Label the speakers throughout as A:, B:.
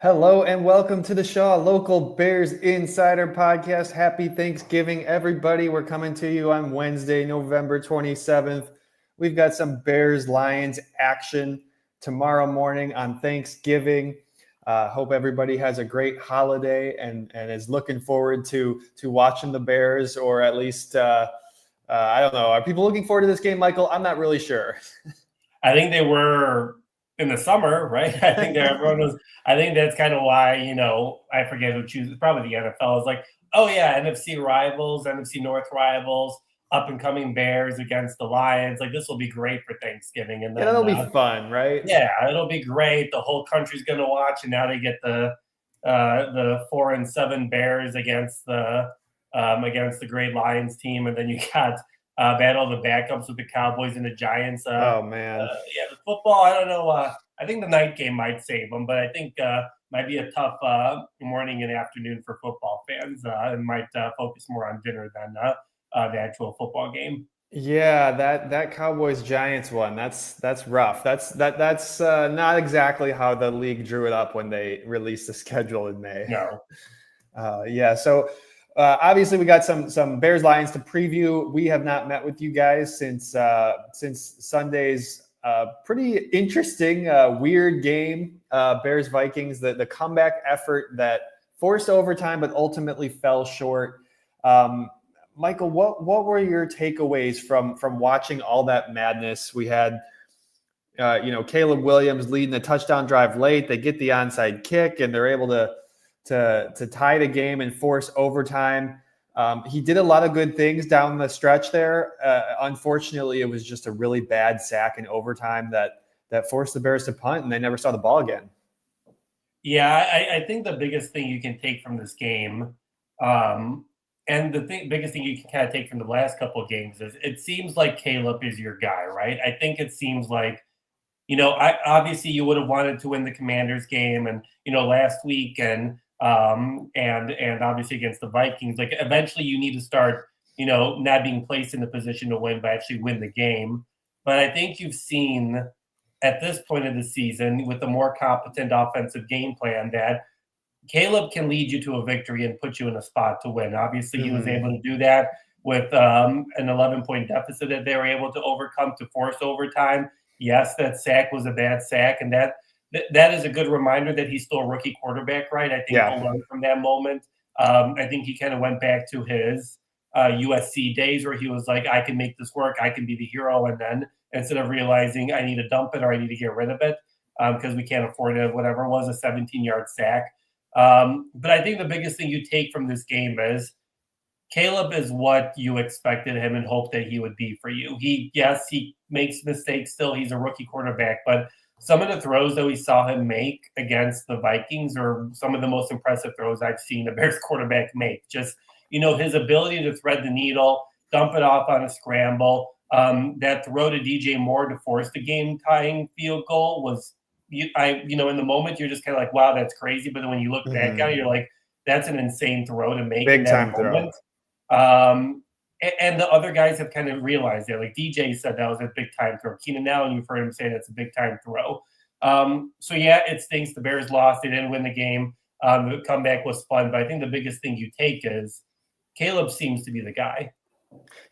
A: Hello and welcome to the Shaw Local Bears Insider Podcast. Happy Thanksgiving, everybody. We're coming to you on Wednesday, November 27th. We've got some Bears Lions action tomorrow morning on Thanksgiving. Hope everybody has a great holiday and is looking forward to watching the Bears, or at least, I don't know. Are people looking forward to this game, Michael? I'm not really sure.
B: I think they were in the summer, right? I think everyone was. I think that's kind of why, I forget who chooses. Probably the NFL is like, oh yeah, NFC rivals, NFC North rivals, up and coming Bears against the Lions. Like this will be great for Thanksgiving, and
A: Yeah,
B: then
A: that'll be fun, right?
B: yeah, it'll be great. The whole country's going to watch, and now they get the 4-7 Bears against the great Lions team, and then you got battle of the backups with the Cowboys and the Giants.
A: Oh man.
B: Yeah, the football. I don't know. I think the night game might save them, but I think might be a tough morning and afternoon for football fans, and might focus more on dinner than the actual football game.
A: Yeah, that Cowboys Giants one, that's rough. That's not exactly how the league drew it up when they released the schedule in May.
B: No.
A: Yeah, so obviously we got some Bears Lions to preview. We have not met with you guys since Sunday's pretty interesting, weird game, Bears Vikings. The comeback effort that forced overtime but ultimately fell short. Michael, what were your takeaways from watching all that madness? We had, Caleb Williams leading the touchdown drive late. They get the onside kick and they're able to tie the game and force overtime. He did a lot of good things down the stretch there. Unfortunately, it was just a really bad sack in overtime that forced the Bears to punt, and they never saw the ball again.
B: Yeah, I think the biggest thing you can take from this game, and the biggest thing you can kind of take from the last couple of games is it seems like Caleb is your guy, right? I think it seems like, obviously you would have wanted to win the Commanders game, and last week, and obviously against the Vikings. Like eventually you need to start, not being placed in the position to win, but actually win the game. But I think you've seen at this point of the season with a more competent offensive game plan that Caleb can lead you to a victory and put you in a spot to win. Obviously, he was able to do that with an 11-point deficit that they were able to overcome to force overtime. Yes, that sack was a bad sack, and that is a good reminder that he's still a rookie quarterback, right? I think he'll learn from that moment. I think he kind of went back to his USC days where he was like, I can make this work. I can be the hero. And then instead of realizing I need to dump it or I need to get rid of it because we can't afford it, whatever it was, a 17-yard sack. But I think the biggest thing you take from this game is Caleb is what you expected him and hoped that he would be for you. He makes mistakes still. He's a rookie quarterback, but some of the throws that we saw him make against the Vikings are some of the most impressive throws I've seen a Bears quarterback make. Just, his ability to thread the needle, dump it off on a scramble. That throw to DJ Moore to force the game-tying field goal was in the moment you're just kind of like, wow, that's crazy. But then when you look back at it, you're like, that's an insane throw to make
A: Big
B: in that
A: time
B: moment. And the other guys have kind of realized that. Like DJ said that was a big time throw. Keenan Allen, you've heard him say that's a big time throw. So yeah, it stinks. The Bears lost. They didn't win the game. The comeback was fun, but I think the biggest thing you take is Caleb seems to be the guy.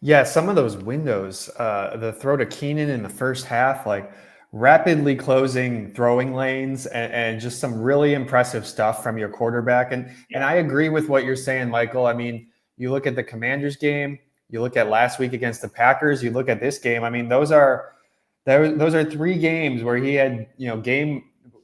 A: Yeah, some of those windows, the throw to Keenan in the first half, like rapidly closing throwing lanes and just some really impressive stuff from your quarterback. And I agree with what you're saying, Michael. I mean, you look at the Commanders game, you look at last week against the Packers, you look at this game. I mean, those are three games where he had,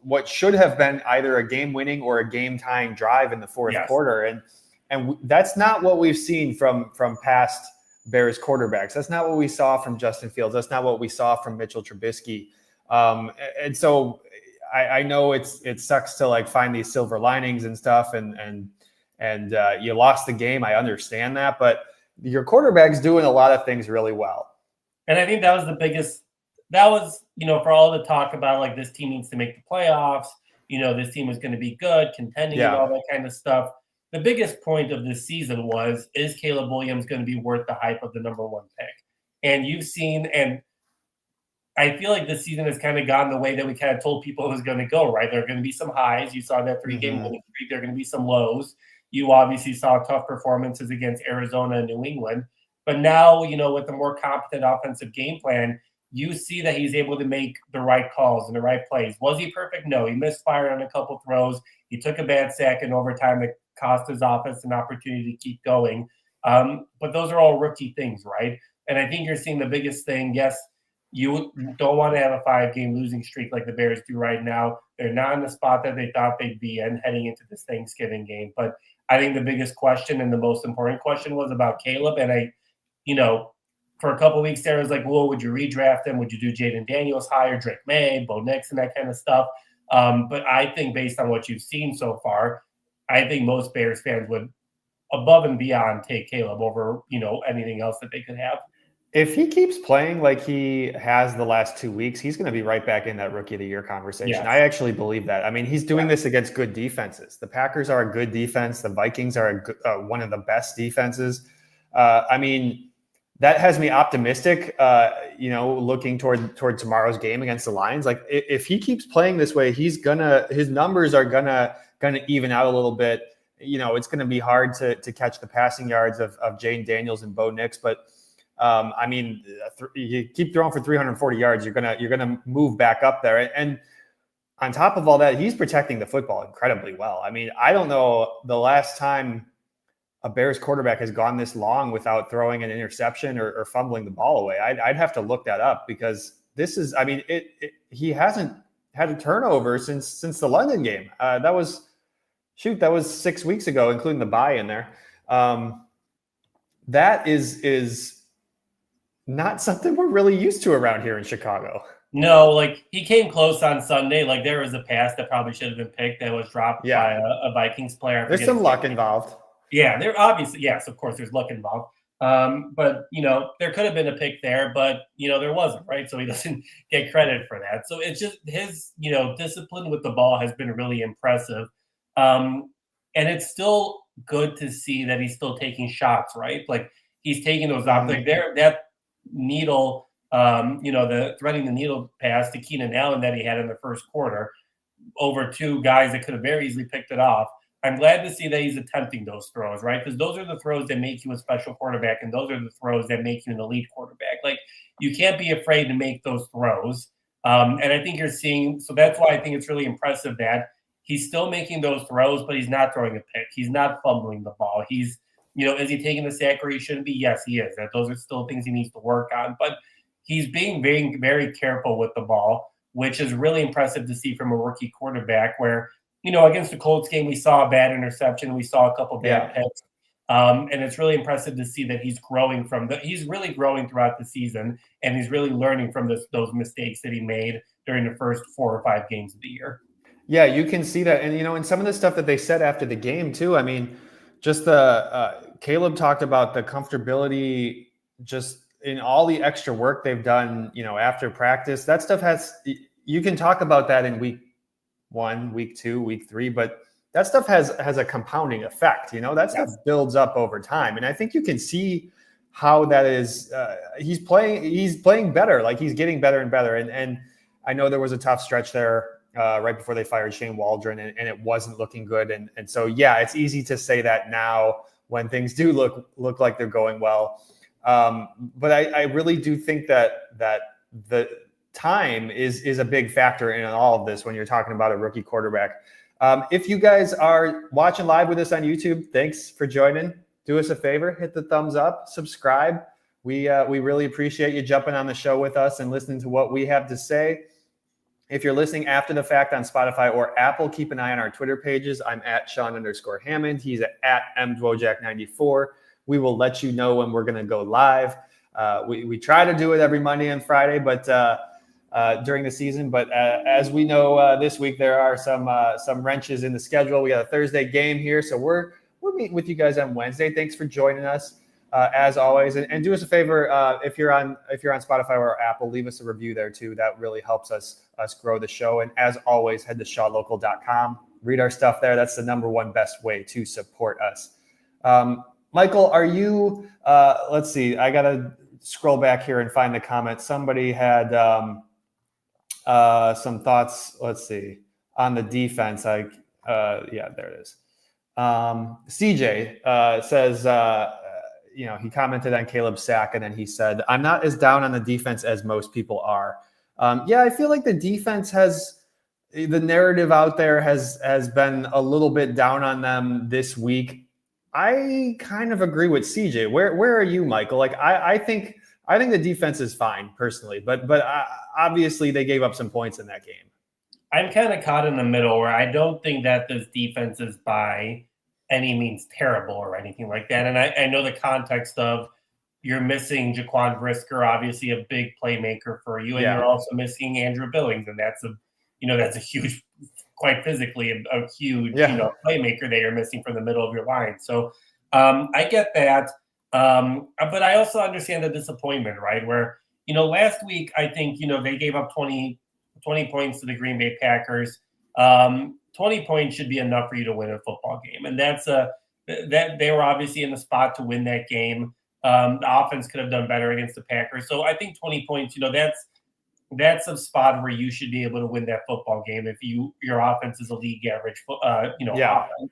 A: what should have been either a game-winning or a game-tying drive in the fourth quarter. And that's not what we've seen from past Bears quarterbacks. That's not what we saw from Justin Fields. That's not what we saw from Mitchell Trubisky. And so I know it sucks to like find these silver linings and stuff, and you lost the game. I understand that, but your quarterback's doing a lot of things really well.
B: And I think that was the biggest. That was, for all the talk about like this team needs to make the playoffs. This team is going to be good, contending, and all that kind of stuff. The biggest point of this season was, is Caleb Williams going to be worth the hype of the number one pick? And you've seen, and I feel like this season has kind of gone the way that we kind of told people it was going to go, right? There are going to be some highs. You saw that 3-game
A: Mhm.
B: winning streak. There are going to be some lows. You obviously saw tough performances against Arizona and New England. But now, with the more competent offensive game plan, you see that he's able to make the right calls and the right plays. Was he perfect? No. He misfired on a couple throws. He took a bad sack in overtime that cost his offense an opportunity to keep going. But those are all rookie things, right? And I think you're seeing the biggest thing. Yes, you don't want to have a 5-game losing streak like the Bears do right now. They're not in the spot that they thought they'd be in heading into this Thanksgiving game. But I think the biggest question and the most important question was about Caleb. And for a couple of weeks there, I was like, well, would you redraft him? Would you do Jaden Daniels hire, Drake May, Bo Nix, and that kind of stuff? But I think based on what you've seen so far, I think most Bears fans would above and beyond take Caleb over, anything else that they could have.
A: If he keeps playing like he has the last 2 weeks, he's going to be right back in that Rookie of the Year conversation.
B: Yes.
A: I actually believe that. I mean, he's doing this against good defenses. The Packers are a good defense. The Vikings are one of the best defenses. I mean, that has me optimistic, looking toward tomorrow's game against the Lions. Like, if he keeps playing this way, his numbers are gonna even out a little bit. It's going to be hard to catch the passing yards of Jaden Daniels and Bo Nix, but you keep throwing for 340 yards, you're gonna move back up there. And on top of all that, he's protecting the football incredibly well. I mean, I don't know the last time a Bears quarterback has gone this long without throwing an interception or fumbling the ball away. I'd have to look that up, because this is, I mean, he hasn't had a turnover since the London game. That was 6 weeks ago, including the bye in there. That is not something we're really used to around here in Chicago.
B: No, like he came close on Sunday. Like there was a pass that probably should have been picked that was dropped by a Vikings player.
A: There's some luck involved.
B: Yeah, there obviously, yes, of course, there's luck involved. But there could have been a pick there, but there wasn't, right? So he doesn't get credit for that. So it's just his, discipline with the ball has been really impressive. And it's still good to see that he's still taking shots, right? Like he's taking those off. Like that needle, the threading the needle pass to Keenan Allen that he had in the first quarter over two guys that could have very easily picked it off. I'm glad to see that he's attempting those throws, right? Because those are the throws that make you a special quarterback, and those are the throws that make you an elite quarterback. Like you can't be afraid to make those throws. And I think you're seeing, so that's why I think it's really impressive that he's still making those throws, but he's not throwing a pick. He's not fumbling the ball. He's, is he taking the sack where he shouldn't be? Yes, he is. That those are still things he needs to work on. But he's being very, very careful with the ball, which is really impressive to see from a rookie quarterback where, against the Colts game, we saw a bad interception. We saw a couple bad picks. And it's really impressive to see that he's growing he's really growing throughout the season, and he's really learning from those mistakes that he made during the first 4 or 5 games of the year.
A: Yeah, you can see that. And, and some of the stuff that they said after the game too, I mean, just Caleb talked about the comfortability just in all the extra work they've done, after practice. That stuff you can talk about that in week 1, week 2, week 3, but that stuff has a compounding effect. That stuff builds up over time. And I think you can see how that is. He's playing better. Like he's getting better and better. And I know there was a tough stretch there right before they fired Shane Waldron, and it wasn't looking good. And so, yeah, it's easy to say that now when things do look like they're going well. But I really do think that the time is a big factor in all of this when you're talking about a rookie quarterback. If you guys are watching live with us on YouTube, thanks for joining. Do us a favor, hit the thumbs up, subscribe. We really appreciate you jumping on the show with us and listening to what we have to say. If you're listening after the fact on Spotify or Apple, keep an eye on our Twitter pages. I'm at Sean_Hammond. He's at MDwojak94. We will let you know when we're going to go live. We try to do it every Monday and Friday, but during the season. But as we know, this week there are some wrenches in the schedule. We got a Thursday game here, so we're meeting with you guys on Wednesday. Thanks for joining us as always, and do us a favor if you're on Spotify or Apple, leave us a review there too. That really helps us grow the show. And as always, head to shawlocal.com. Read our stuff there. That's the number one best way to support us. Michael, are you? Let's see. I gotta scroll back here and find the comment. Somebody had some thoughts. Let's see on the defense. Yeah, there it is. CJ says, he commented on Caleb's sack, and then he said, "I'm not as down on the defense as most people are." I feel like the defense the narrative out there has been a little bit down on them this week. I kind of agree with CJ. Where are you, Michael? Like, I think the defense is fine personally, but obviously they gave up some points in that game.
B: I'm kind of caught in the middle where I don't think that this defense is by any means terrible or anything like that. And I know the context of you're missing Jaquan Brisker, obviously a big playmaker for you, and you're also missing Andrew Billings, and that's a huge, quite physically a huge playmaker that you're missing from the middle of your line. So I get that, but I also understand the disappointment, right? Where last week I think they gave up 20 points to the Green Bay Packers. 20 points should be enough for you to win a football game. And that they were obviously in the spot to win that game. The offense could have done better against the Packers. So I think 20 points, that's a spot where you should be able to win that football game if your offense is a league average, offense.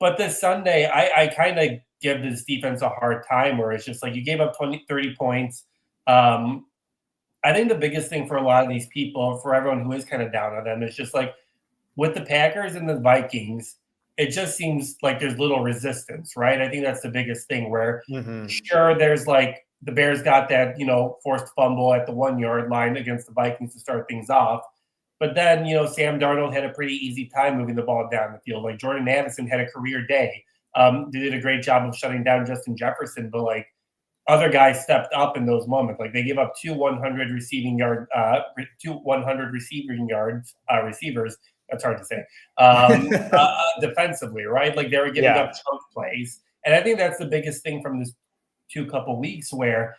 B: But this Sunday, I kind of give this defense a hard time where it's just like you gave up 30 points. I think the biggest thing for a lot of these people, for everyone who is kind of down on them, is just like with the Packers and the Vikings, it just seems like there's little resistance, right? I think that's the biggest thing where sure, there's like the Bears got that, forced fumble at the 1 yard line against the Vikings to start things off. But then, Sam Darnold had a pretty easy time moving the ball down the field. Like Jordan Addison had a career day. They did a great job of shutting down Justin Jefferson, but like, other guys stepped up in those moments. Like they gave up 2 100 receiving yards receivers. That's hard to say. Defensively, right? Like they were giving up chunk plays, and I think that's the biggest thing from this couple weeks. Where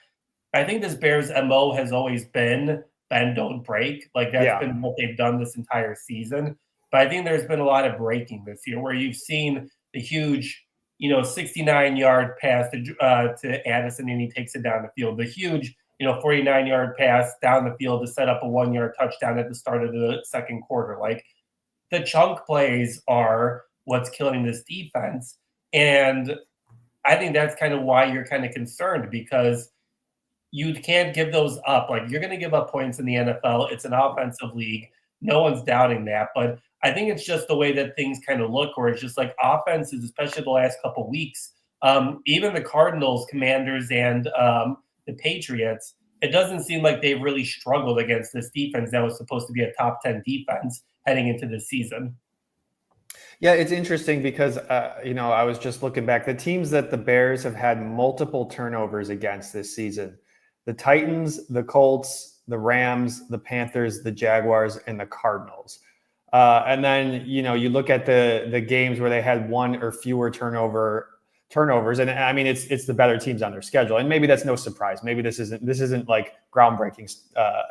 B: I think this Bears MO has always been bend don't break. Like that's been what they've done this entire season. But I think there's been a lot of breaking this year, where you've seen the huge 69-yard pass to Addison, and he takes it down the field. The huge, 49-yard pass down the field to set up a 1 yard touchdown at the start of the second quarter. Like the chunk plays are what's killing this defense. And I think that's kind of why you're kind of concerned, because you can't give those up. Like you're going to give up points in the NFL. It's an offensive league. No one's doubting that. But I think it's just the way that things kind of look, where it's just like offenses, especially the last couple of weeks, even the Cardinals, Commanders, and the Patriots, it doesn't seem like they've really struggled against this defense that was supposed to be a top 10 defense heading into this season.
A: Yeah, it's interesting because, I was just looking back. The teams that the Bears have had multiple turnovers against this season, the Titans, the Colts, the Rams, the Panthers, the Jaguars, and the Cardinals. And then, you look at the games where they had one or fewer turnovers. And I mean, it's the better teams on their schedule. And maybe that's no surprise. Maybe this isn't like groundbreaking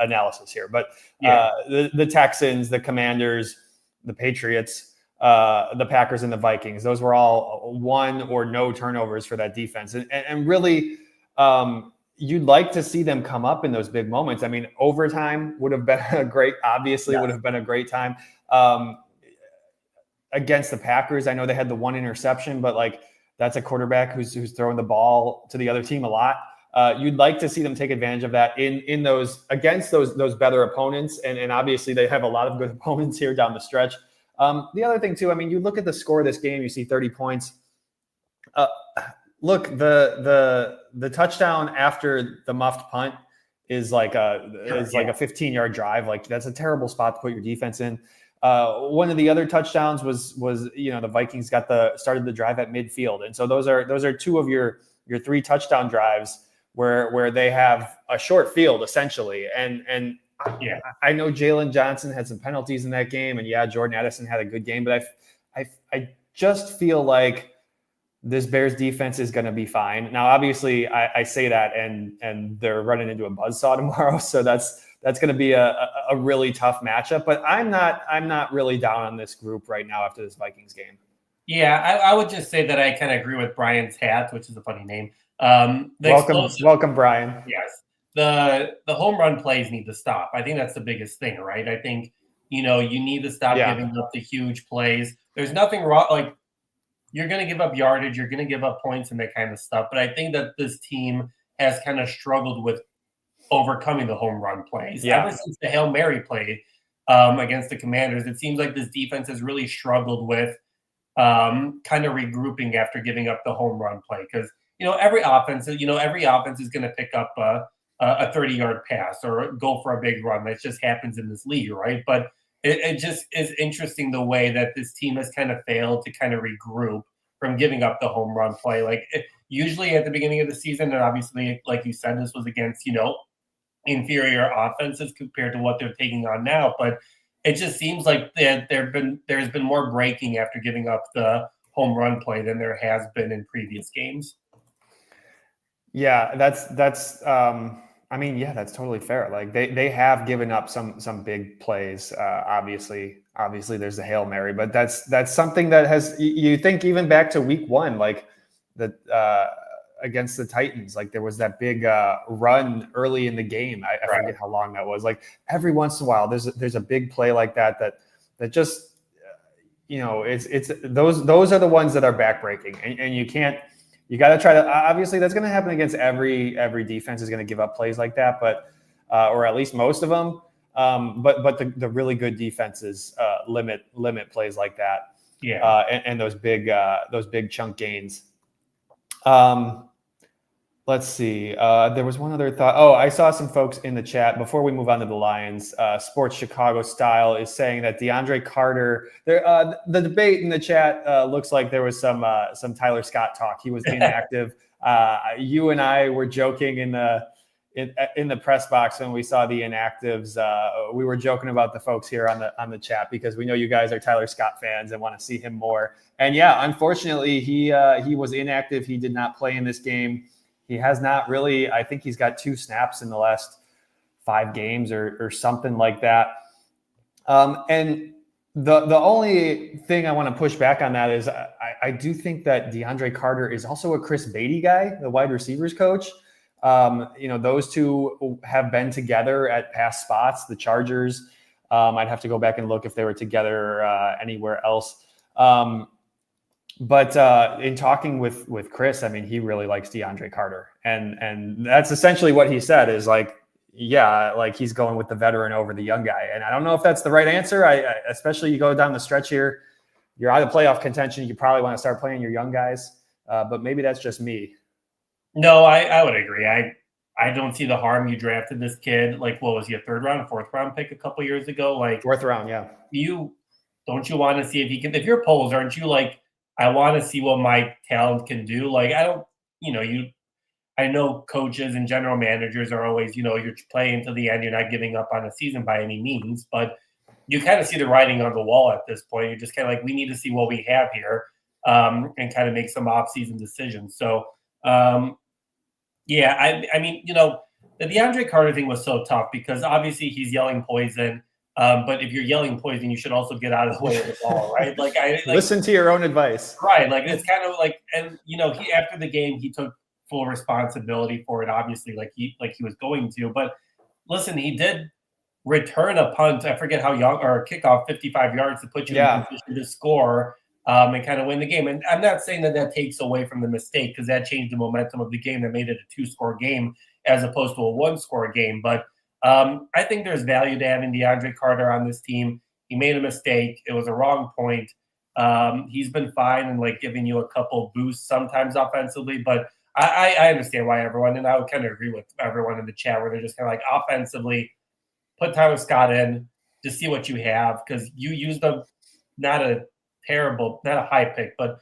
A: analysis here, but the Texans, the Commanders, the Patriots, the Packers, and the Vikings, those were all one or no turnovers for that defense. And really, you'd like to see them come up in those big moments. I mean, overtime would have been would have been a great time. Against the Packers, I know they had the one interception, but like that's a quarterback who's throwing the ball to the other team a lot. You'd like to see them take advantage of that in those against those better opponents, and obviously they have a lot of good opponents here down the stretch. The other thing too, I mean, you look at the score of this game, you see 30 points. Look, the touchdown after the muffed punt is like a 15-yard drive. Like that's a terrible spot to put your defense in. One of the other touchdowns was the Vikings started the drive at midfield, and so those are two of your three touchdown drives where they have a short field essentially. And I know Jalen Johnson had some penalties in that game, and Jordan Addison had a good game, but I just feel like this Bears defense is going to be fine. Now, obviously, I say that, and they're running into a buzzsaw tomorrow, so that's going to be a really tough matchup. But I'm not really down on this group right now after this Vikings game.
B: Yeah, I would just say that I kind of agree with Brian's Hat, which is a funny name.
A: Welcome, Brian.
B: Yes. The home run plays need to stop. I think that's the biggest thing, right? I think, you need to stop giving up the huge plays. There's nothing wrong. Like, you're going to give up yardage, you're going to give up points and that kind of stuff. But I think that this team has kind of struggled with overcoming the home run plays. Ever since the Hail Mary play against the Commanders, it seems like this defense has really struggled with kind of regrouping after giving up the home run play. Because, every offense is going to pick up a 30-yard pass or go for a big run. That just happens in this league, right? But it just is interesting the way that this team has kind of failed to kind of regroup from giving up the home run play. Like, usually at the beginning of the season, and obviously, like you said, this was against, inferior offenses compared to what they're taking on now. But it just seems like there's been more breaking after giving up the home run play than there has been in previous games.
A: Yeah, that's that's totally fair. Like they have given up some big plays. Obviously there's the Hail Mary, but that's something that has, you think even back to week 1, like the against the Titans, like there was that big run early in the game. I forget how long that was. Like every once in a while, there's a big play like that just it's those are the ones that are backbreaking, and you got to try to, obviously that's going to happen against every defense is going to give up plays like that, but or at least most of them. But the really good defenses limit plays like that.
B: Yeah.
A: And those big chunk gains. Let's see. There was one other thought. Oh, I saw some folks in the chat before we move on to the Lions. Sports Chicago Style is saying that DeAndre Carter. The debate in the chat looks like there was some Tyler Scott talk. He was inactive. You and I were joking in the press box when we saw the inactives. We were joking about the folks here on the chat because we know you guys are Tyler Scott fans and want to see him more. And yeah, unfortunately, he was inactive. He did not play in this game. He has not really. I think he's got 2 snaps in the last 5 games or something like that. And the only thing I want to push back on that is I do think that DeAndre Carter is also a Chris Beatty guy, the wide receivers coach. Those two have been together at past spots. The Chargers. I'd have to go back and look if they were together anywhere else. But in talking with Chris, I mean, he really likes DeAndre Carter, and that's essentially what he said is like, yeah, like he's going with the veteran over the young guy. And I don't know if that's the right answer. Especially you go down the stretch here, you're out of playoff contention. You probably want to start playing your young guys, but maybe that's just me.
B: No, I would agree. I don't see the harm. You drafted this kid. Like, what was he, a 3rd round, 4th round pick a couple years ago? Like
A: 4th round, yeah.
B: Don't you want to see if he can? If you're Poles, aren't you like, I want to see what my talent can do? Like, I don't, I know coaches and general managers are always, you're playing to the end. You're not giving up on a season by any means, but you kind of see the writing on the wall at this point. You're just kind of like, we need to see what we have here and kind of make some off-season decisions. So, yeah, I mean, the DeAndre Carter thing was so tough because obviously he's yelling poison. But if you're yelling poison, you should also get out of the way of the ball, right?
A: Listen to your own advice,
B: right? Like it's kind of like, and he after the game he took full responsibility for it, obviously, like he was going to. But listen, he did return a punt. I forget how young, or a kickoff 55 yards to put you in position to score and kind of win the game. And I'm not saying that takes away from the mistake because that changed the momentum of the game. That made it a 2-score game as opposed to a 1-score game, but. I think there's value to having DeAndre Carter on this team. He made a mistake. It was a wrong point. He's been fine and like giving you a couple boosts sometimes offensively, but I understand why everyone, and I would kind of agree with everyone in the chat where they're just kind of like offensively, put Tyler Scott in, just see what you have, because you used not a high pick, but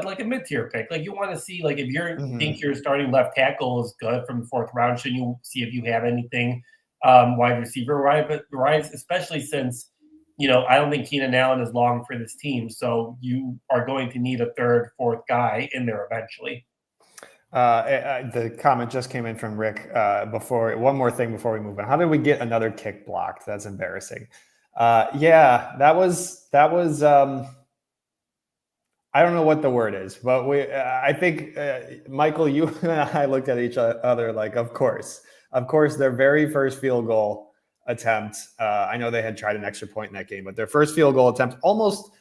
B: like a mid-tier pick. Like you want to see, like if you think your starting left tackle is good from the 4th round, should you see if you have anything wide receiver rise, especially since I don't think Keenan Allen is long for this team, so you are going to need a 3rd, 4th guy in there eventually.
A: The comment just came in from Rick. One more thing before we move on. How did we get another kick blocked? That's embarrassing. Yeah, that was. I don't know what the word is, but I think Michael, you and I looked at each other like, of course, their very first field goal attempt. I know they had tried an extra point in that game, but their first field goal attempt, almost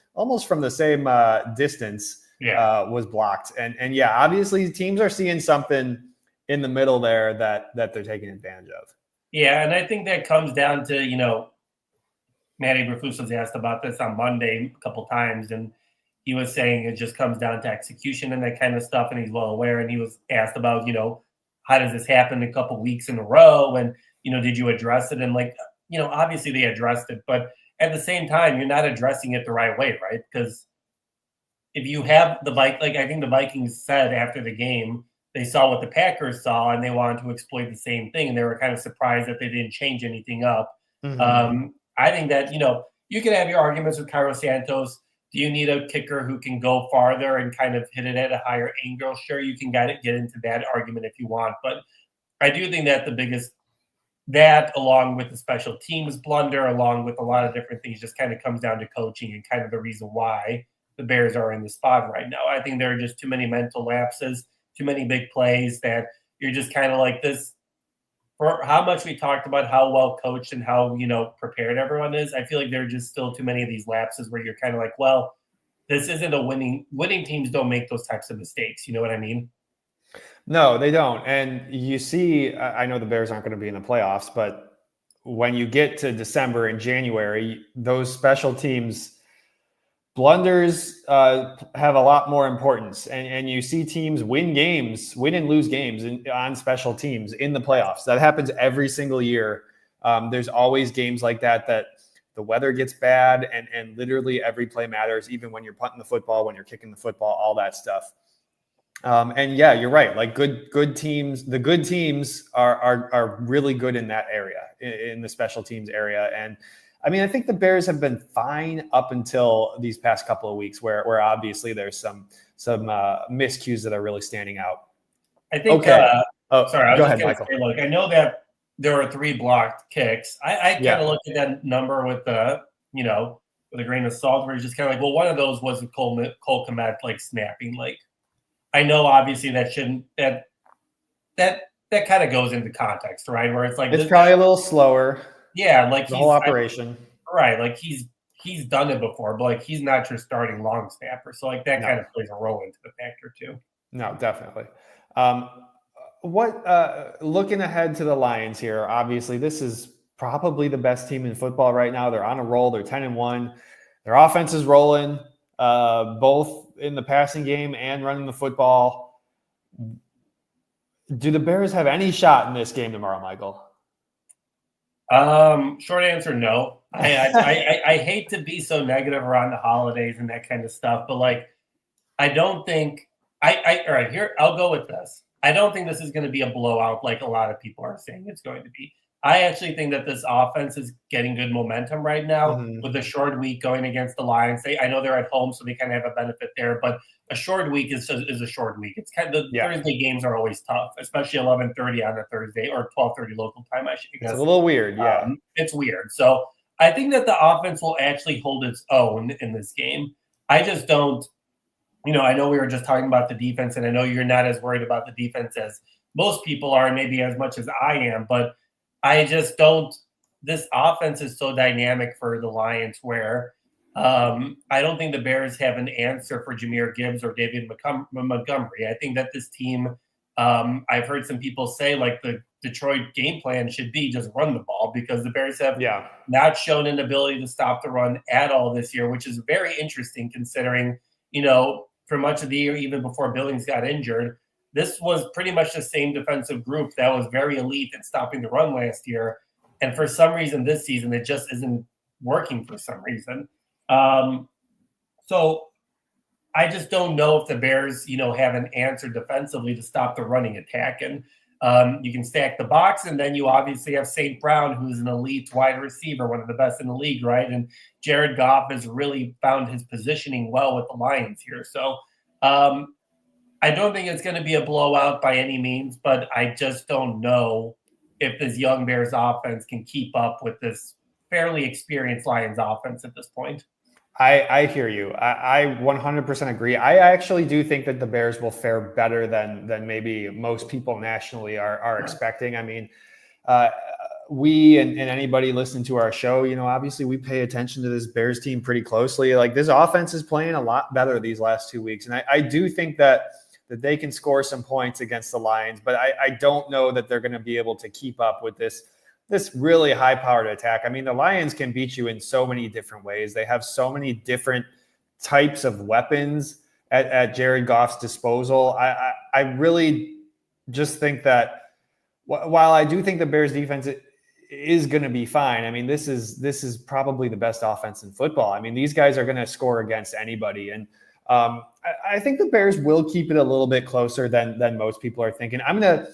A: from the same distance, was blocked. And yeah, obviously teams are seeing something in the middle there that they're taking advantage of.
B: Yeah, and I think that comes down to, Matty Berfus asked about this on Monday a couple times, and he was saying it just comes down to execution and that kind of stuff, and he's well aware. And he was asked about, how does this happen a couple weeks in a row, and did you address it? And obviously they addressed it, but at the same time, you're not addressing it the right way, right? Because if you have I think the Vikings said after the game, they saw what the Packers saw and they wanted to exploit the same thing, and they were kind of surprised that they didn't change anything up.
A: Mm-hmm.
B: I think that, you can have your arguments with Cairo Santos. Do you need a kicker who can go farther and kind of hit it at a higher angle? Sure, you can get into that argument if you want. But I do think that that along with the special teams blunder, along with a lot of different things, just kind of comes down to coaching and kind of the reason why the Bears are in the spot right now. I think there are just too many mental lapses, too many big plays that you're just kind of like this. For how much we talked about how well coached and how, prepared everyone is, I feel like there are just still too many of these lapses where you're kind of like, well, this isn't a winning teams don't make those types of mistakes. You know what I mean?
A: No, they don't. And you see, I know the Bears aren't going to be in the playoffs, but when you get to December and January, those special teams blunders have a lot more importance, and you see teams win and lose games on special teams in the playoffs. That happens every single year. There's always games like that the weather gets bad, and literally every play matters, even when you're punting the football, when you're kicking the football, all that stuff. And yeah, you're right. Like good teams, the good teams are really good in that area, in the special teams area. And I mean, I think the Bears have been fine up until these past couple of weeks, where obviously there's some miscues that are really standing out.
B: I think.
A: Okay.
B: Sorry, I was
A: go
B: just
A: ahead,
B: going
A: Michael.
B: to say, I know that there were 3 blocked kicks. I kind of look at that number with with a grain of salt, where you're just kind of like, well, one of those was Cole Kmet snapping. I know obviously that shouldn't that kind of goes into context, right? Where it's
A: it's probably a little slower.
B: Yeah,
A: the whole operation.
B: Right, he's done it before, but he's not your starting long snapper. So that kind of plays a role into the factor too.
A: No, definitely. Looking ahead to the Lions here, obviously this is probably the best team in football right now. They're on a roll. They're 10-1. Their offense is rolling, both in the passing game and running the football. Do the Bears have any shot in this game tomorrow, Michael?
B: Short answer, no. I hate to be so negative around the holidays and that kind of stuff, but I don't think all right, here I'll go with this. I don't think this is going to be a blowout like a lot of people are saying it's going to be. I actually think that this offense is getting good momentum right now with a short week going against the Lions. I know they're at home, so they kind of have a benefit there, but a short week is a short week. It's kind of Thursday games are always tough, especially 11:30 on a Thursday or 12:30 local time. I guess
A: it's a little weird. Yeah,
B: it's weird. So I think that the offense will actually hold its own in this game. I just don't. I know we were just talking about the defense, and I know you're not as worried about the defense as most people are, and maybe as much as I am, but I just don't. This offense is so dynamic for the Lions where I don't think the Bears have an answer for Jahmyr Gibbs or David Montgomery. I think that this team, I've heard some people say the Detroit game plan should be just run the ball, because the Bears have not shown an ability to stop the run at all this year, which is very interesting considering, for much of the year, even before Billings got injured, this was pretty much the same defensive group that was very elite at stopping the run last year. And for some reason this season, it just isn't working for some reason. So I just don't know if the Bears, have an answer defensively to stop the running attack. And you can stack the box, and then you obviously have St. Brown, who's an elite wide receiver, one of the best in the league, right? And Jared Goff has really found his positioning well with the Lions here. So I don't think it's going to be a blowout by any means, but I just don't know if this young Bears offense can keep up with this fairly experienced Lions offense at this point.
A: I hear you. I 100% agree. I actually do think that the Bears will fare better than maybe most people nationally are expecting. I mean, uh, we and anybody listening to our show, obviously we pay attention to this Bears team pretty closely. Like this offense is playing a lot better these last 2 weeks. And I do think that they can score some points against the Lions, but I don't know that they're going to be able to keep up with this really high-powered attack. I mean, the Lions can beat you in so many different ways. They have so many different types of weapons at Jared Goff's disposal. I really just think that while I do think the Bears defense is going to be fine. I mean, this is probably the best offense in football. I mean, these guys are going to score against anybody, and I think the Bears will keep it a little bit closer than most people are thinking. I'm gonna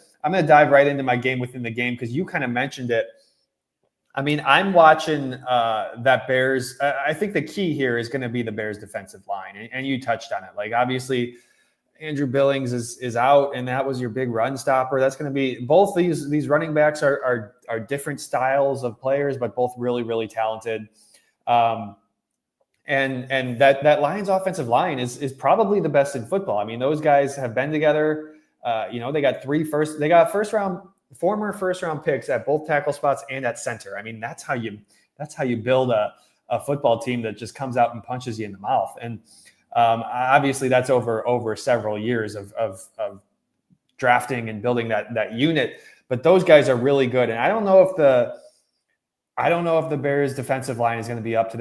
A: dive right into my game within the game because you kind of mentioned it. I mean, I'm watching that Bears. I think the key here is going to be the Bears defensive line, and you touched on it. Like obviously, Andrew Billings is out, and that was your big run stopper. That's going to be both these running backs are different styles of players, but both really really talented. And that Lions offensive line is probably the best in football. I mean, those guys have been together. They got former first round picks at both tackle spots and at center. I mean, that's how you build a football team that just comes out and punches you in the mouth. And obviously that's over several years of drafting and building that unit. But those guys are really good. And I don't know if the Bears defensive line is going to be up to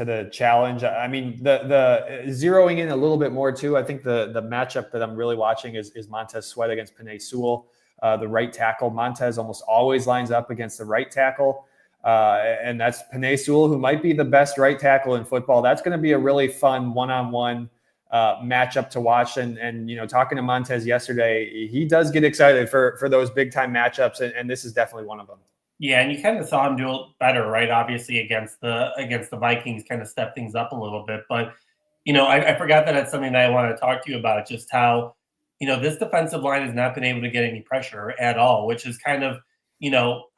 A: the challenge. I mean, the zeroing in a little bit more too. I think the matchup that I'm really watching is Montez Sweat against Penei Sewell, the right tackle. Montez almost always lines up against the right tackle. And that's Penei Sewell, who might be the best right tackle in football. That's going to be a really fun one-on-one matchup to watch. And talking to Montez yesterday, he does get excited for those big time matchups. And this is definitely one of them.
B: Yeah, and you kind of saw him do it better, right? Obviously, against the Vikings, kind of step things up a little bit. But I forgot that that's something that I want to talk to you about. Just how this defensive line has not been able to get any pressure at all, which is kind of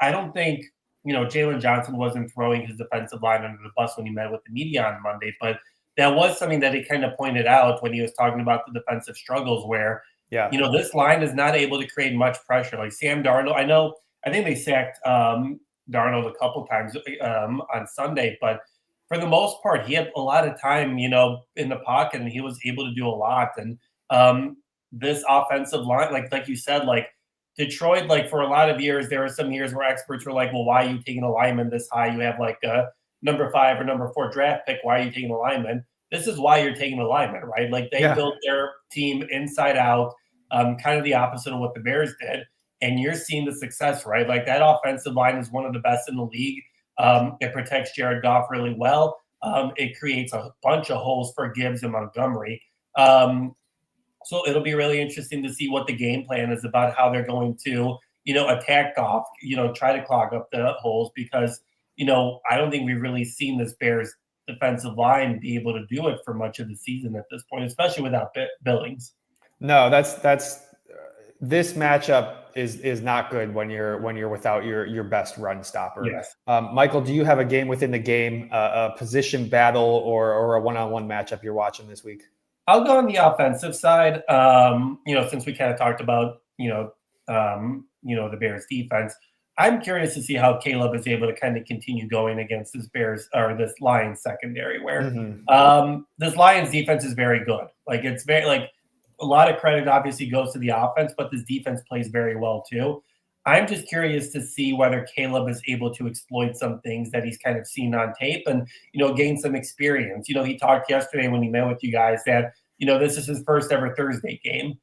B: I don't think Jalen Johnson wasn't throwing his defensive line under the bus when he met with the media on Monday, but that was something that he kind of pointed out when he was talking about the defensive struggles, where this line is not able to create much pressure. Like Sam Darnold, I think they sacked Darnold a couple times on Sunday, but for the most part, he had a lot of time, in the pocket, and he was able to do a lot. And this offensive line, like you said, like Detroit, like for a lot of years, there were some years where experts were like, well, why are you taking a lineman this high? You have like a number 5 or number 4 draft pick. Why are you taking a lineman? This is why you're taking a lineman, right? Like they built their team inside out, kind of the opposite of what the Bears did. And you're seeing the success, right? Like that offensive line is one of the best in the league. It protects Jared Goff really well. It creates a bunch of holes for Gibbs and Montgomery. So it'll be really interesting to see what the game plan is about, how they're going to, attack Goff, try to clog up the holes, because, I don't think we've really seen this Bears defensive line be able to do it for much of the season at this point, especially without Billings.
A: No, this matchup is not good when you're without your best run stopper.
B: Yes.
A: Michael, do you have a game within the game, a position battle or a one-on-one matchup you're watching this week?
B: I'll go on the offensive side. Since we kind of talked about the Bears defense, I'm curious to see how Caleb is able to kind of continue going against this Lions secondary, where this Lions defense is very good. Like it's very a lot of credit obviously goes to the offense, but this defense plays very well too. I'm just curious to see whether Caleb is able to exploit some things that he's kind of seen on tape and, gain some experience. He talked yesterday when he met with you guys that, this is his first ever Thursday game.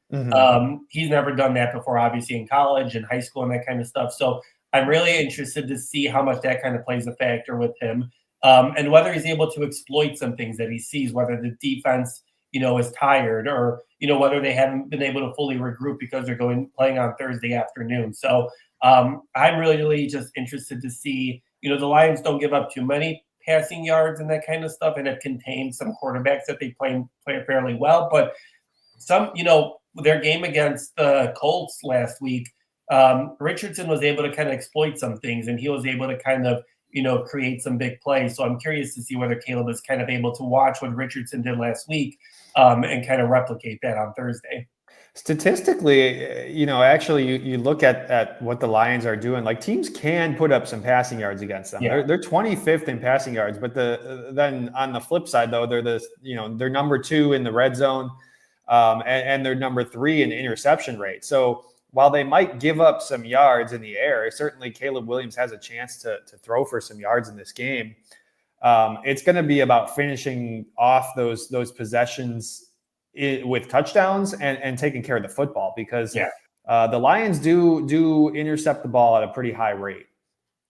B: He's never done that before, obviously in college and high school and that kind of stuff. So I'm really interested to see how much that kind of plays a factor with him, and whether he's able to exploit some things that he sees, whether the defense is tired, or whether they haven't been able to fully regroup because they're playing on Thursday afternoon. So I'm really just interested to see. The Lions don't give up too many passing yards and that kind of stuff, and have contained some quarterbacks that they play fairly well. But some, their game against the Colts last week, Richardson was able to kind of exploit some things, and he was able to kind of create some big plays. So I'm curious to see whether Caleb is kind of able to watch what Richardson did last week and kind of replicate that on Thursday.
A: Statistically, actually, you look at what the Lions are doing. Like teams can put up some passing yards against them.
B: Yeah.
A: They're 25th in passing yards, but then on the flip side, though, they're number 2 in the red zone, and they're number 3 in interception rate. So while they might give up some yards in the air, certainly Caleb Williams has a chance to throw for some yards in this game. It's going to be about finishing off those possessions with touchdowns and taking care of the football, because the Lions do intercept the ball at a pretty high rate.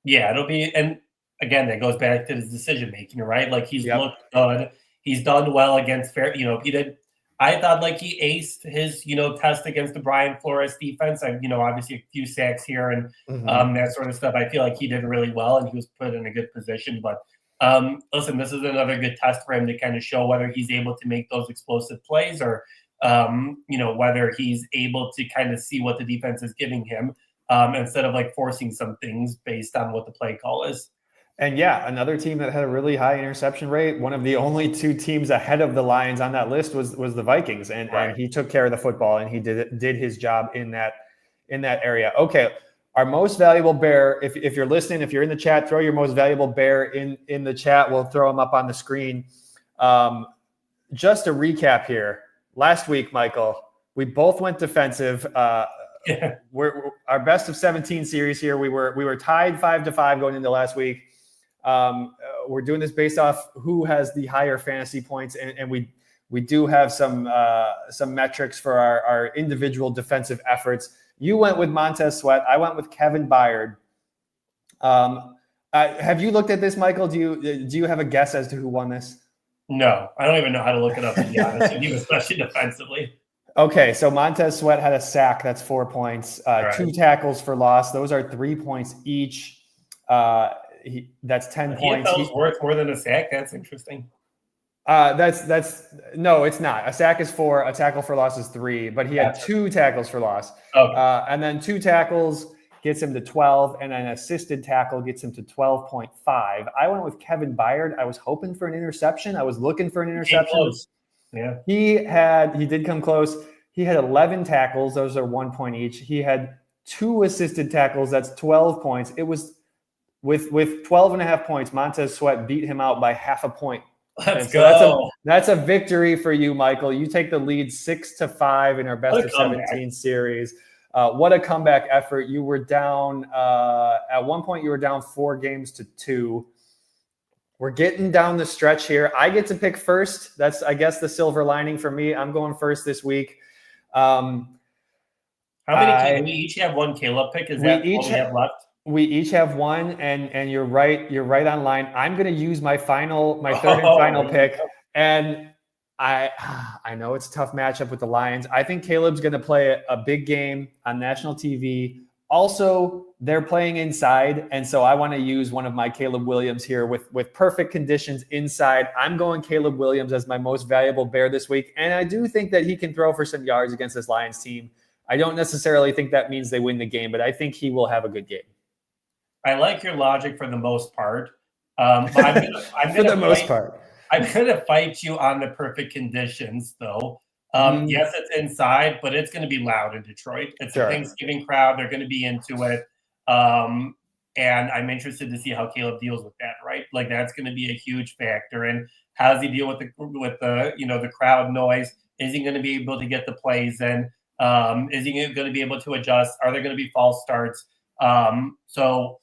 B: Yeah, it'll be, and again, that goes back to his decision making, right? Like he's looked good. He's done well against he did. I thought like he aced his, test against the Brian Flores defense. Obviously a few sacks here and that sort of stuff. I feel like he did really well and he was put in a good position, but listen, this is another good test for him to kind of show whether he's able to make those explosive plays or, whether he's able to kind of see what the defense is giving him instead of like forcing some things based on what the play call is.
A: And another team that had a really high interception rate, one of the only 2 teams ahead of the Lions on that list was the Vikings. And he took care of the football and he did his job in that area. Okay. Our most valuable bear, if you're listening, if you're in the chat, throw your most valuable bear in the chat. We'll throw them up on the screen. Just a recap here. Last week, Michael, we both went defensive. We're our best of 17 series here. We were tied 5-5 going into last week. We're doing this based off who has the higher fantasy points, and we do have some metrics for our individual defensive efforts. You went with Montez Sweat. I went with Kevin Byard. Have you looked at this, Michael? Do you have a guess as to who won this?
B: No, I don't even know how to look it up, to be honest with you, especially defensively.
A: Okay, so Montez Sweat had a sack. That's 4 points. 2 tackles for loss. Those are 3 points each. That's 10 points.
B: He's worth more than a sack. That's interesting.
A: That's no, it's not. A sack is 4, a tackle for loss is 3, but he had 2 tackles for loss.
B: Okay.
A: And then 2 tackles gets him to 12, and an assisted tackle gets him to 12.5. I went with Kevin Byard. I was hoping for an interception. I was looking for an interception.
B: Yeah.
A: He did come close. He had 11 tackles. Those are 1 point each. He had 2 assisted tackles. That's 12 points. It was with 12.5 points. Montez Sweat beat him out by half a point.
B: Let's go.
A: That's a victory for you, Michael. You take the lead 6-5 in our best of 17 series. What a comeback effort. You were down at one point, you were down 4 games to 2. We're getting down the stretch here. I get to pick first. That's, I guess, the silver lining for me. I'm going first this week.
B: How many? We each have 1 Caleb pick. Is that what we have left?
A: We each have 1, and you're right. You're right on line. I'm going to use my third and final pick, and I know it's a tough matchup with the Lions. I think Caleb's going to play a big game on national TV. Also, they're playing inside, and so I want to use one of my Caleb Williams here with perfect conditions inside. I'm going Caleb Williams as my most valuable bear this week, and I do think that he can throw for some yards against this Lions team. I don't necessarily think that means they win the game, but I think he will have a good game.
B: I like your logic for the most part. I'm
A: for the most part.
B: I'm going to fight you on the perfect conditions, though. Yes, it's inside, but it's going to be loud in Detroit. It's a Thanksgiving crowd. They're going to be into it. And I'm interested to see how Caleb deals with that, right? Like that's going to be a huge factor. And how does he deal with the crowd noise? Is he going to be able to get the plays in? Is he going to be able to adjust? Are there going to be false starts? So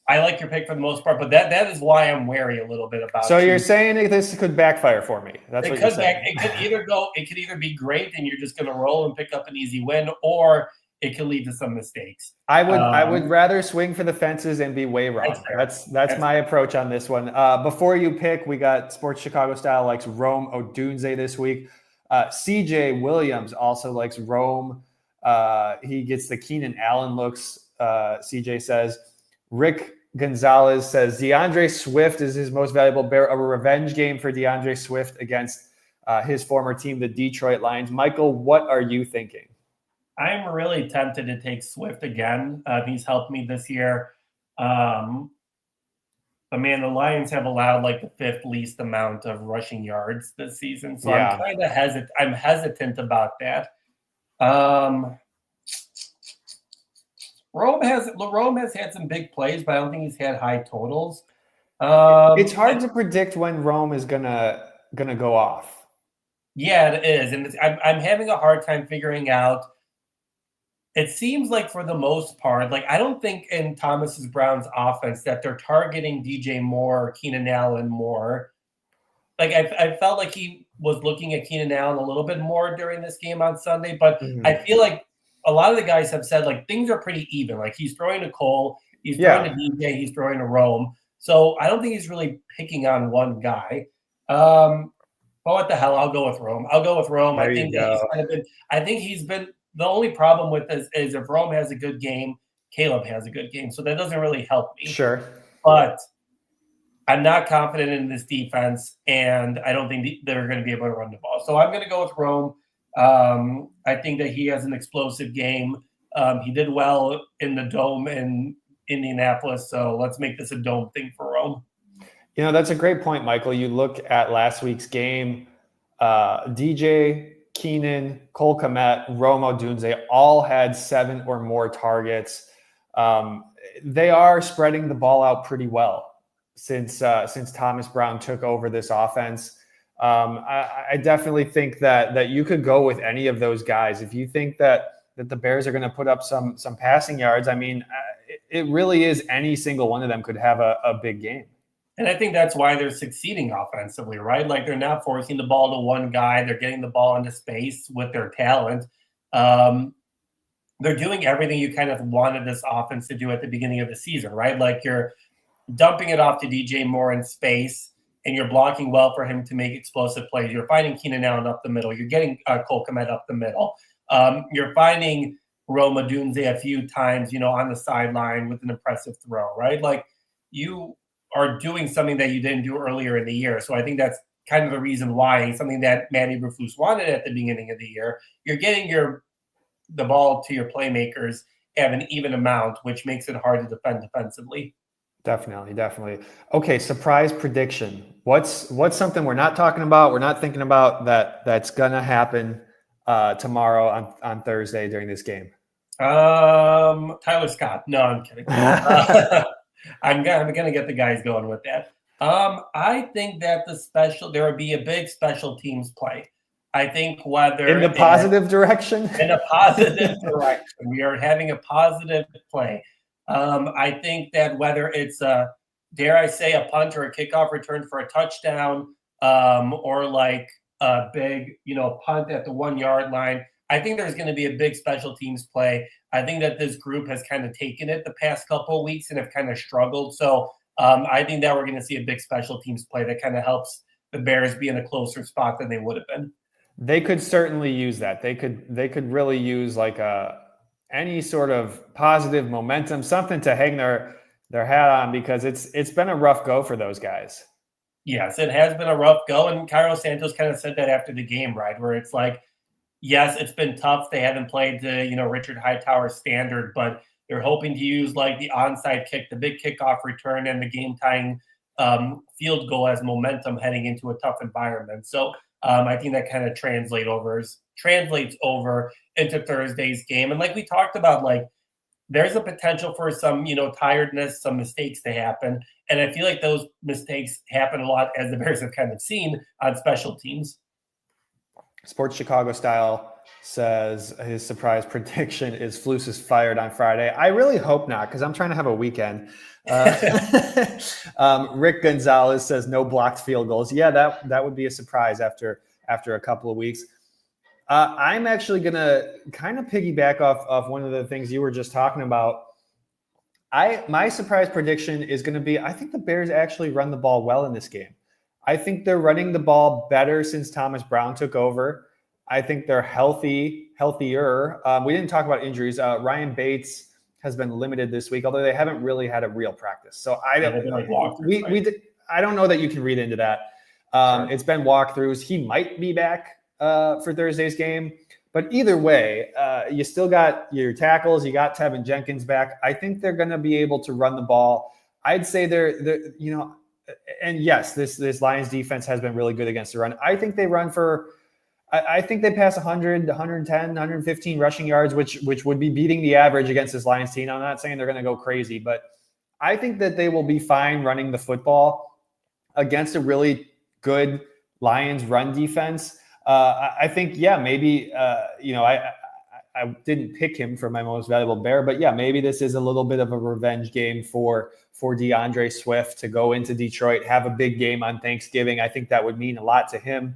B: I like your pick for the most part, but that is why I'm wary a little bit about.
A: So you're saying this could backfire for me? That's what you're saying.
B: It could either be great and you're just going to roll and pick up an easy win, or it could lead to some mistakes.
A: I would rather swing for the fences and be way wrong. That's my approach on this one. Before you pick, we got Sports Chicago Style likes Rome Odunze this week. CJ Williams also likes Rome. He gets the Keenan Allen looks. CJ says. Rick Gonzalez says DeAndre Swift is his most valuable bear. A revenge game for DeAndre Swift against his former team, the Detroit Lions. Michael, what are you thinking?
B: I'm really tempted to take Swift again. He's helped me this year. But man, the Lions have allowed like the fifth least amount of rushing yards this season, so I'm
A: Yeah.
B: kind of hesitant. I'm hesitant about that. Um, Rome has had some big plays, but I don't think he's had high totals.
A: It's hard to predict when Rome is gonna go off.
B: Yeah, it is, and I'm having a hard time figuring out. It seems like for the most part, like I don't think in Thomas Brown's offense that they're targeting DJ Moore, Keenan Allen more. Like I felt like he was looking at Keenan Allen a little bit more during this game on Sunday, but I
A: Mhm.
B: feel like a lot of the guys have said like things are pretty even. Like he's throwing to Cole, he's throwing to
A: Yeah.
B: DJ, he's throwing to Rome. So I don't think he's really picking on one guy. But what the hell? I'll go with Rome. I'll go with Rome. I
A: There you
B: think that he's
A: go.
B: kind of been. I think he's been. The only problem with this is if Rome has a good game, Caleb has a good game. So that doesn't really help me.
A: Sure.
B: But I'm not confident in this defense, and I don't think they're going to be able to run the ball. So I'm going to go with Rome. I think that he has an explosive game. He did well in the dome in Indianapolis, so let's make this a dome thing for Rome.
A: You know, that's a great point, Michael. You look at last week's game, DJ, Keenan, Cole Kmet, Rome Odunze all had 7 or more targets. They are spreading the ball out pretty well since Thomas Brown took over this offense. I definitely think that you could go with any of those guys. If you think that the Bears are going to put up some passing yards, I mean, it really is any single one of them could have a big game.
B: And I think that's why they're succeeding offensively, right? Like they're not forcing the ball to one guy. They're getting the ball into space with their talent. They're doing everything you kind of wanted this offense to do at the beginning of the season, right? Like you're dumping it off to DJ Moore in space, and you're blocking well for him to make explosive plays. You're finding Keenan Allen up the middle. You're getting Cole Kmet up the middle. You're finding Roma Dunze a few times, on the sideline with an impressive throw, right? Like you are doing something that you didn't do earlier in the year. So I think that's kind of the reason why, something that Manny Eberflus wanted at the beginning of the year. You're getting the ball to your playmakers have an even amount, which makes it hard to defend defensively.
A: Definitely. Okay, surprise prediction. What's something we're not talking about, we're not thinking about that's gonna happen tomorrow on Thursday during this game?
B: Tyler Scott. No, I'm kidding. I'm gonna get the guys going with that. I think that there would be a big special teams play. I think whether
A: in the positive direction.
B: In a positive direction, we are having a positive play. I think that whether it's dare I say, a punt or a kickoff return for a touchdown, or like a big, punt at the 1 yard line, I think there's going to be a big special teams play. I think that this group has kind of taken it the past couple of weeks and have kind of struggled. So I think that we're going to see a big special teams play that kind of helps the Bears be in a closer spot than they would have been.
A: They could certainly use that. They could really use like any sort of positive momentum, something to hang their hat on, because it's been a rough go for those guys.
B: Yes, it has been a rough go, and Cairo Santos kind of said that after the game, right? Where it's like, yes, it's been tough. They haven't played to, Richard Hightower's standard, but they're hoping to use like the onside kick, the big kickoff return, and the game-tying field goal as momentum heading into a tough environment. So I think that kind of translates over into Thursday's game. And like we talked about, like there's a potential for some, tiredness, some mistakes to happen. And I feel like those mistakes happen a lot, as the Bears have kind of seen on special teams.
A: Sports Chicago Style says his surprise prediction is Flus is fired on Friday. I really hope not, because I'm trying to have a weekend. Rick Gonzalez says no blocked field goals. Yeah, that would be a surprise after a couple of weeks. I'm actually going to kind of piggyback off one of the things you were just talking about. My surprise prediction is going to be, I think the Bears actually run the ball well in this game. I think they're running the ball better since Thomas Brown took over. I think they're healthier. We didn't talk about injuries. Ryan Bates has been limited this week, although they haven't really had a real practice. So I don't know that you can read into that. Sure. It's been walkthroughs. He might be back for Thursday's game. But either way, you still got your tackles. You got Tevin Jenkins back. I think they're going to be able to run the ball. I'd say they're and yes, this Lions defense has been really good against the run. I think they run for. I think they pass 100, 110, 115 rushing yards, which would be beating the average against this Lions team. I'm not saying they're going to go crazy, but I think that they will be fine running the football against a really good Lions run defense. I think, maybe, I didn't pick him for my most valuable Bear, but maybe this is a little bit of a revenge game for DeAndre Swift to go into Detroit, have a big game on Thanksgiving. I think that would mean a lot to him.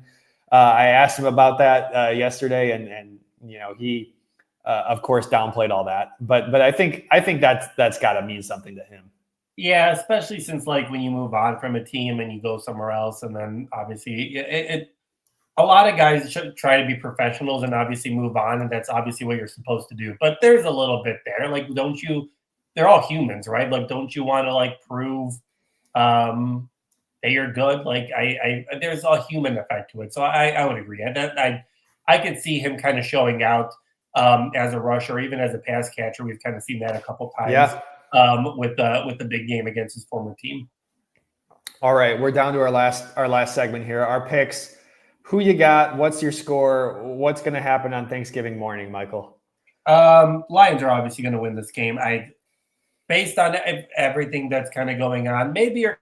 A: I asked him about that yesterday, and he, of course, downplayed all that. But I think that's got to mean something to him.
B: Yeah, especially since when you move on from a team and you go somewhere else, and then obviously a lot of guys should try to be professionals and obviously move on, and that's obviously what you're supposed to do. But there's a little bit there. Don't you? They're all humans, right? Don't you want to prove that you're good? There's a human effect to it. So I would agree. I could see him kind of showing out as a rusher, even as a pass catcher. We've kind of seen that a couple times.
A: Yeah.
B: With the big game against his former team.
A: All right, we're down to our last segment here. Our picks. Who you got? What's your score? What's going to happen on Thanksgiving morning, Michael?
B: Lions are obviously going to win this game. Based on everything that's kind of going on, maybe they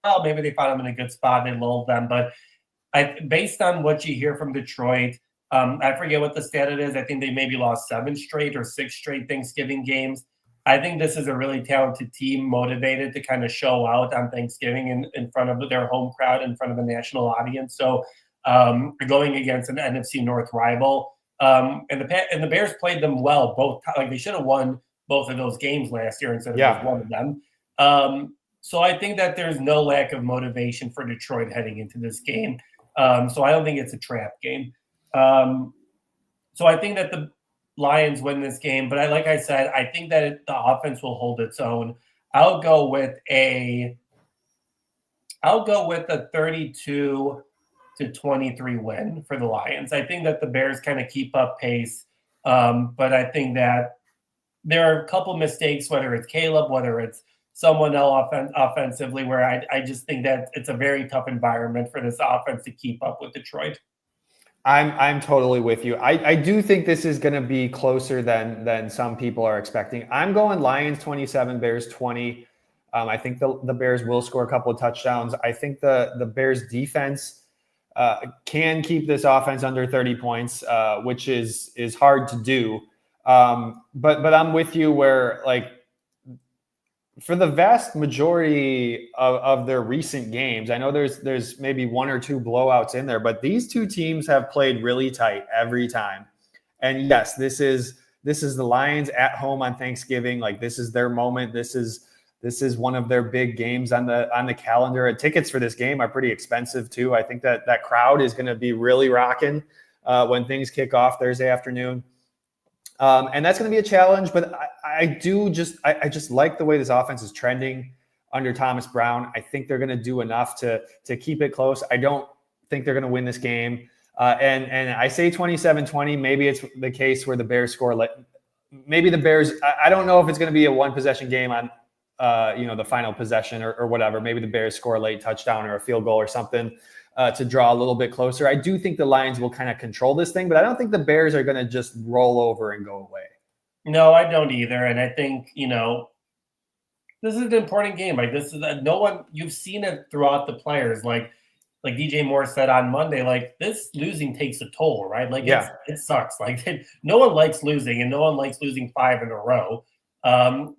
B: found them in a good spot. They lulled them, but based on what you hear from Detroit, I forget what the stat it is. I think they maybe lost 7 straight or 6 straight Thanksgiving games. I think this is a really talented team, motivated to kind of show out on Thanksgiving in front of their home crowd, in front of a national audience. So going against an NFC North rival, and the Bears played them well. Both they should have won both of those games last year instead of just one of them. So I think that there's no lack of motivation for Detroit heading into this game. So I don't think it's a trap game. So I think that the Lions win this game, but like I said, I think that the offense will hold its own. I'll go with a 32-23 win for the Lions. I think that the Bears kind of keep up pace, but I think that there are a couple mistakes, whether it's Caleb, whether it's someone else offensively, where I just think that it's a very tough environment for this offense to keep up with Detroit.
A: I'm totally with you. I do think this is going to be closer than some people are expecting. I'm going Lions 27, Bears 20. I think the Bears will score a couple of touchdowns. I think the Bears defense can keep this offense under 30 points, which is hard to do. But I'm with you where for the vast majority of their recent games, I know there's maybe 1 or 2 blowouts in there, but these two teams have played really tight every time. And yes, this is the Lions at home on Thanksgiving. This is their moment. This is one of their big games on the calendar. And tickets for this game are pretty expensive too. I think that crowd is going to be really rocking when things kick off Thursday afternoon. And that's going to be a challenge, but I just like the way this offense is trending under Thomas Brown. I think they're going to do enough to keep it close. I don't think they're going to win this game. And I say 27-20. Maybe it's the case where the Bears score. Maybe the Bears. I don't know if it's going to be a 1-possession game on the final possession or whatever. Maybe the Bears score a late touchdown or a field goal or something to draw a little bit closer. I do think the Lions will kind of control this thing, but I don't think the Bears are going to just roll over and go away.
B: No, I don't either. And I think, this is an important game. This is no one, you've seen it throughout the players. Like DJ Moore said on Monday, this losing takes a toll, right? It sucks. No one likes losing, and no one likes losing 5 in a row.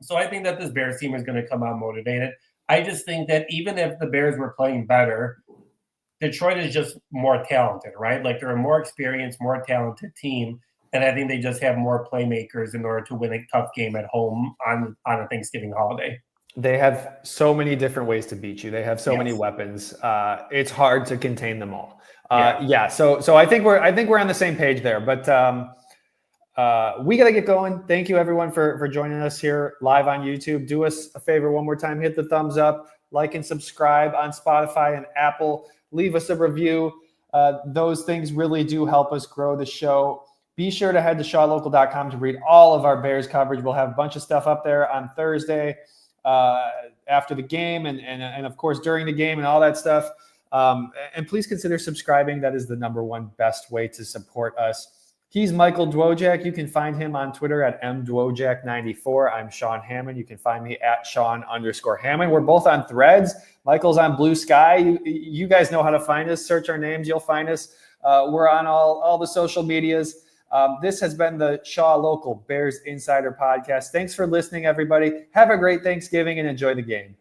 B: So I think that this Bears team is going to come out motivated. I just think that even if the Bears were playing better, Detroit is just more talented, right? They're a more experienced, more talented team. And I think they just have more playmakers in order to win a tough game at home on a Thanksgiving holiday.
A: They have so many different ways to beat you. They have so many weapons. It's hard to contain them all. So I think we're on the same page there. But we got to get going. Thank you, everyone, for joining us here live on YouTube. Do us a favor one more time. Hit the thumbs up, like and subscribe on Spotify and Apple. Leave us a review. Those things really do help us grow the show. Be sure to head to shawlocal.com to read all of our Bears coverage. We'll have a bunch of stuff up there on Thursday. after the game and of course during the game and all that stuff. And please consider subscribing. That is the number one best way to support us. He's Michael Dwojak. You can find him on Twitter at mdwojak94. I'm Sean Hammond. You can find me at Sean_Hammond. We're both on Threads. Michael's on Blue Sky. You guys know how to find us. Search our names. You'll find us. We're on all the social medias. This has been the Shaw Local Bears Insider Podcast. Thanks for listening, everybody. Have a great Thanksgiving and enjoy the game.